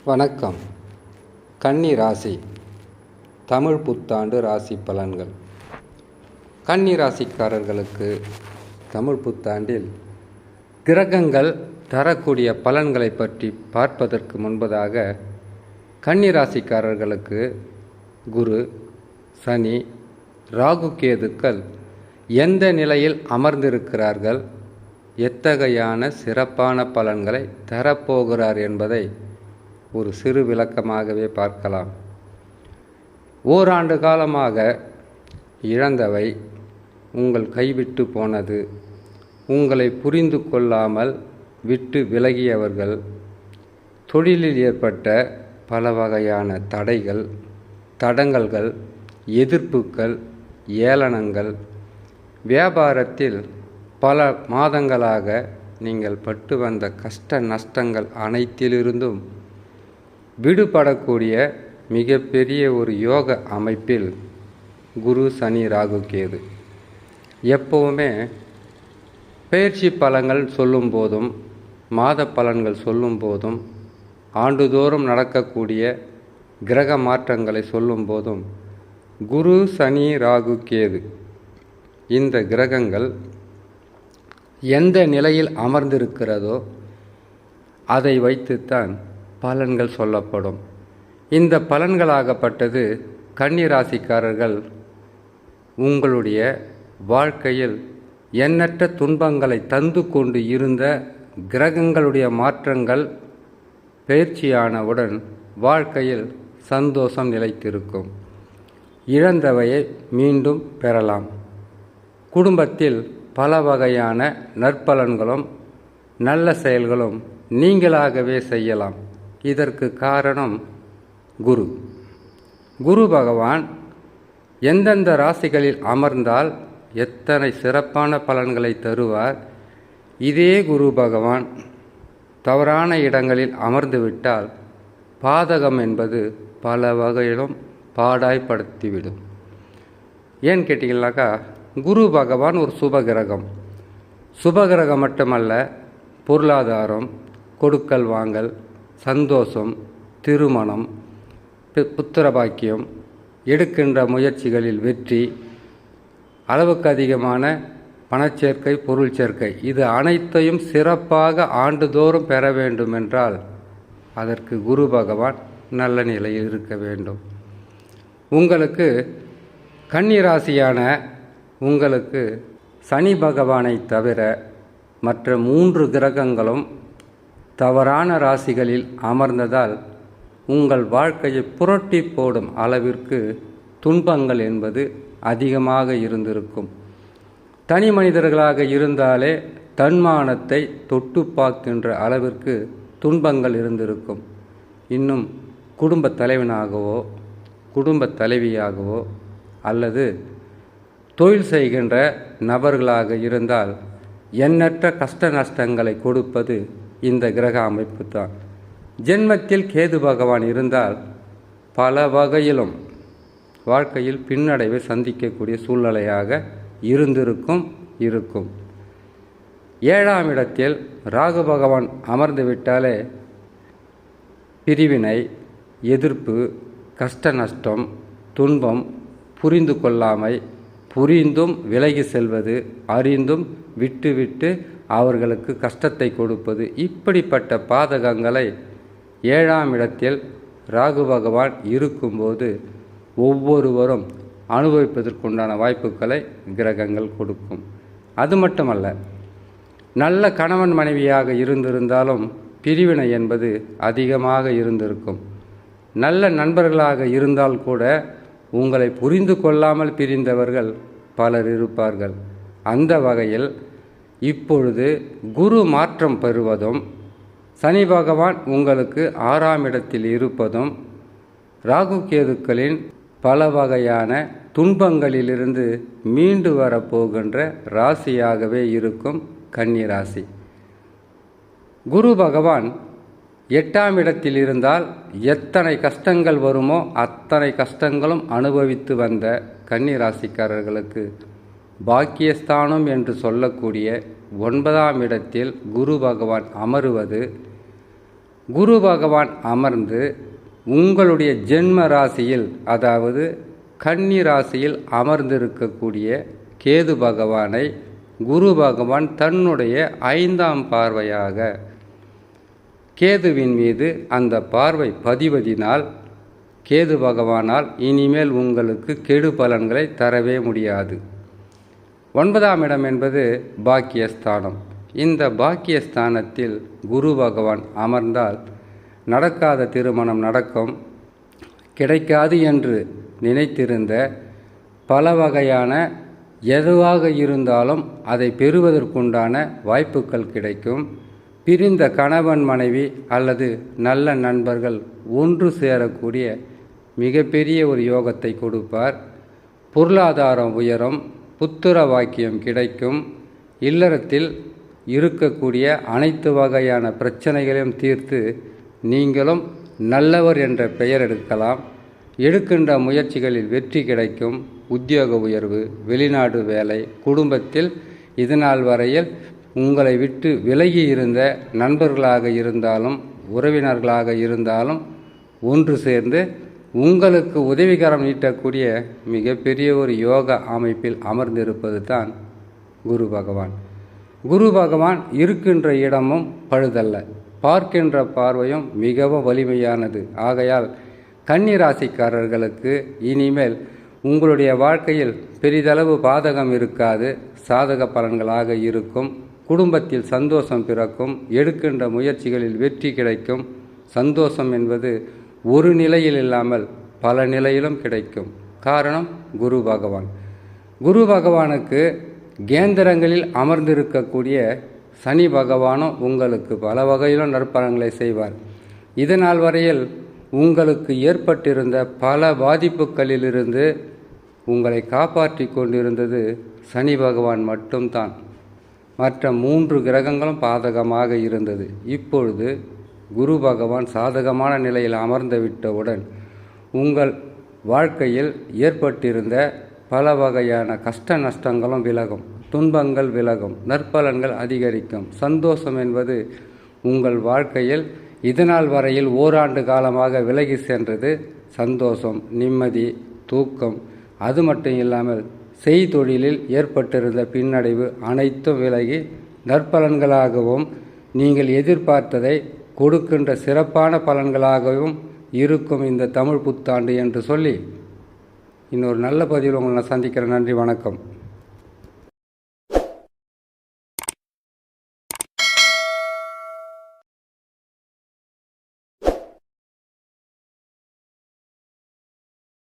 வணக்கம். கன்னி ராசி தமிழ் புத்தாண்டு ராசி பலன்கள். கன்னி ராசிக்காரர்களுக்கு தமிழ் புத்தாண்டில் கிரகங்கள் தரக்கூடிய பலன்களை பற்றி பார்ப்பதற்கு முன்பதாக கன்னி ராசிக்காரர்களுக்கு குரு, சனி, ராகு, கேதுக்கள் எந்த நிலையில் அமர்ந்திருக்கிறார்கள், எத்தகையான சிறப்பான பலன்களை தரப்போகிறார் என்பதை ஒரு சிறு விளக்கமாகவே பார்க்கலாம். ஓராண்டு காலமாக இழந்தவை, உங்கள் கைவிட்டு போனது, உங்களை புரிந்து கொள்ளாமல் விட்டு விலகியவர்கள், தொழிலில் ஏற்பட்ட பல வகையான தடைகள், தடங்கல்கள், எதிர்ப்புகள், ஏளனங்கள், வியாபாரத்தில் பல மாதங்களாக நீங்கள் பட்டு வந்த கஷ்ட நஷ்டங்கள் அனைத்திலிருந்தும் விடுபடக்கூடிய மிகப்பெரிய ஒரு யோக அமைப்பில் குரு, சனி, ராகு, கேது. எப்போவுமே பயிற்சி பலன்கள் சொல்லும் போதும், மாத பலன்கள் சொல்லும் போதும், ஆண்டுதோறும் நடக்கக்கூடிய கிரக மாற்றங்களை சொல்லும் போதும் குரு, சனி, ராகு, கேது இந்த கிரகங்கள் எந்த நிலையில் அமர்ந்திருக்கிறதோ அதை வைத்துத்தான் பலன்கள் சொல்லப்படும். இந்த பலன்களாகப்பட்டது கன்னி ராசிக்காரர்கள் உங்களுடைய வாழ்க்கையில் எண்ணற்ற துன்பங்களை தந்து கொண்டு இருந்த கிரகங்களுடைய மாற்றங்கள் பயிற்சியானவுடன் வாழ்க்கையில் சந்தோஷம் நிலைத்திருக்கும். இழந்தவையை மீண்டும் பெறலாம். குடும்பத்தில் பல வகையான நற்பலன்களும் நல்ல செயல்களும் நீங்களாகவே செய்யலாம். இதற்கு காரணம் குரு. குரு பகவான் எந்தெந்த ராசிகளில் அமர்ந்தால் எத்தனை சிறப்பான பலன்களை தருவார். இதே குரு பகவான் தவறான இடங்களில் அமர்ந்துவிட்டால் பாதகம் என்பது பல வகையிலும் பாடாய்படுத்திவிடும். ஏன்னு கேட்டிங்கனாக்கா, குரு பகவான் ஒரு சுபகிரகம். சுபகிரகம் மட்டுமல்ல, பொருளாதாரம், கொடுக்கல் வாங்கல், சந்தோஷம், திருமணம், புத்திர பாக்கியம், எடுக்கின்ற முயற்சிகளில் வெற்றி, அளவுக்கு அதிகமான பணச்சேர்க்கை, பொருள் சேர்க்கை, இது அனைத்தையும் சிறப்பாக ஆண்டுதோறும் பெற வேண்டுமென்றால் அதற்கு குரு பகவான் நல்ல நிலையில் இருக்க வேண்டும். உங்களுக்கு கன்னி ராசியான உங்களுக்கு சனி பகவானை தவிர மற்ற 3 கிரகங்களும் தவறான ராசிகளில் அமர்ந்ததால் உங்கள் வாழ்க்கையை புரட்டி போடும் அளவிற்கு துன்பங்கள் என்பது அதிகமாக இருந்திருக்கும். தனி மனிதர்களாக இருந்தாலே தன்மானத்தை தொட்டு பார்க்கின்ற அளவிற்கு துன்பங்கள் இருந்திருக்கும். இன்னும் குடும்ப தலைவனாகவோ குடும்ப தலைவியாகவோ அல்லது தொழில் செய்கின்ற நபர்களாக இருந்தால் எண்ணற்ற கஷ்ட நஷ்டங்களை கொடுப்பது இந்த கிரக அமைப்பு தான். ஜென்மத்தில் கேது பகவான் இருந்தால் பல வகையிலும் வாழ்க்கையில் பின்னடைவை சந்திக்கக்கூடிய சூழ்நிலையாக இருக்கும். 7ஆம் இடத்தில் ராகு பகவான் அமர்ந்து விட்டாலே பிரிவினை, எதிர்ப்பு, கஷ்ட நஷ்டம், துன்பம், புரிந்து கொள்ளாமை, புரிந்தும் விலகி செல்வது, அறிந்தும் விட்டு அவர்களுக்கு கஷ்டத்தை கொடுப்பது, இப்படிப்பட்ட பாதகங்களை 7ஆம் இடத்தில் ராகு பகவான் இருக்கும்போது ஒவ்வொருவரும் அனுபவிப்பதற்குண்டான வாய்ப்புகளை கிரகங்கள் கொடுக்கும். அது மட்டுமல்ல, நல்ல கணவன் மனைவியாக இருந்திருந்தாலும் பிரிவினை என்பது அதிகமாக இருந்திருக்கும். நல்ல நண்பர்களாக இருந்தால் கூட உங்களை புரிந்து கொள்ளாமல் பிரிந்தவர்கள் பலர் இருப்பார்கள். அந்த வகையில் இப்பொழுது குரு மாற்றம் பெறுவதும், சனி பகவான் உங்களுக்கு 6ஆம் இடத்தில் இருப்பதும், ராகு கேதுக்களின் பல வகையான துன்பங்களிலிருந்து மீண்டு வரப்போகின்ற ராசியாகவே இருக்கும் கன்னி ராசி. குரு பகவான் 8ஆம் இடத்தில் இருந்தால் எத்தனை கஷ்டங்கள் வருமோ அத்தனை கஷ்டங்களும் அனுபவித்து வந்த கன்னி ராசிக்காரர்களுக்கு பாக்கியஸ்தானம் என்று சொல்லக்கூடிய 9ஆம் இடத்தில் குரு பகவான் அமருவது குரு பகவான் அமர்ந்து உங்களுடைய ஜென்ம ராசியில், அதாவது கன்னி ராசியில் அமர்ந்திருக்கக்கூடிய கேது பகவானை குரு பகவான் தன்னுடைய 5ஆம் பார்வையாக கேதுவின் மீது அந்த பார்வை பதிவதினால் கேது பகவானால் இனிமேல் உங்களுக்கு கெடு பலன்களை தரவே முடியாது. 9ஆம் இடம் என்பது பாக்கியஸ்தானம். இந்த பாக்கியஸ்தானத்தில் குரு பகவான் அமர்ந்தால் நடக்காத திருமணம் நடக்கும், கிடைக்காது என்று நினைத்திருந்த பல வகையான எதுவாக இருந்தாலும் அதை பெறுவதற்குண்டான வாய்ப்புகள் கிடைக்கும். பிரிந்த கணவன் மனைவி அல்லது நல்ல நண்பர்கள் ஒன்று சேரக்கூடிய மிகப்பெரிய ஒரு யோகத்தை கொடுப்பார். பொருளாதாரம் உயரும், புத்திர வாக்கியம் கிடைக்கும். இல்லறத்தில் இருக்கக்கூடிய அனைத்து வகையான பிரச்சனைகளையும் தீர்த்து நீங்களும் நல்லவர் என்ற பெயர் எடுக்கலாம். எடுக்கின்ற முயற்சிகளில் வெற்றி கிடைக்கும். உத்தியோக உயர்வு, வெளிநாடு வேலை, குடும்பத்தில் இதுநாள் வரையில் உங்களை விட்டு விலகி இருந்த நண்பர்களாக இருந்தாலும் உறவினர்களாக இருந்தாலும் ஒன்று சேர்ந்து உங்களுக்கு உதவிகரம் நீட்டக்கூடிய மிகப்பெரிய ஒரு யோக அமைப்பில் அமர்ந்திருப்பது தான் குரு பகவான். குரு பகவான் இருக்கின்ற இடமும் பழுதல்ல, பார்க்கின்ற பார்வையும் மிகவும் வலிமையானது. ஆகையால் கன்னி ராசிக்காரர்களுக்கு இனிமேல் உங்களுடைய வாழ்க்கையில் பெரிதளவு பாதகம் இருக்காது, சாதக பலன்களாக இருக்கும். குடும்பத்தில் சந்தோஷம் பிறக்கும். எடுக்கின்ற முயற்சிகளில் வெற்றி கிடைக்கும். சந்தோஷம் என்பது ஒரு நிலையில் இல்லாமல் பல நிலையிலும் கிடைக்கும். காரணம் குரு பகவான். குரு பகவானுக்கு கேந்திரங்களில் அமர்ந்திருக்கக்கூடிய சனி பகவானும் உங்களுக்கு பல வகையிலும் நற்பலன்களை செய்வார். இதனால் வரையில் உங்களுக்கு ஏற்பட்டிருந்த பல பாதிப்புகளிலிருந்து உங்களை காப்பாற்றி கொண்டிருந்தது சனி பகவான் மட்டும்தான். மற்ற 3 கிரகங்களும் பாதகமாக இருந்தது. இப்பொழுது குரு பகவான் சாதகமான நிலையில் அமர்ந்து விட்டவுடன் உங்கள் வாழ்க்கையில் ஏற்பட்டிருந்த பல வகையான கஷ்ட நஷ்டங்களும் விலகும், துன்பங்கள் விலகும், நற்பலன்கள் அதிகரிக்கும். சந்தோஷம் என்பது உங்கள் வாழ்க்கையில் இதனால் வரையில் ஓராண்டு காலமாக விலகி சென்றது. சந்தோஷம், நிம்மதி, தூக்கம், அது மட்டும் இல்லாமல் செய்தொழிலில் ஏற்பட்டிருந்த பின்னடைவு அனைத்தும் விலகி நற்பலன்களாகவும் நீங்கள் எதிர்பார்த்ததை கொடுக்கின்ற சிறப்பான பலன்களாகவும் இருக்கும் இந்த தமிழ் புத்தாண்டு என்று சொல்லி இன்னொரு நல்ல பதிவில் உங்களை நான் சந்திக்கிறேன். நன்றி, வணக்கம்.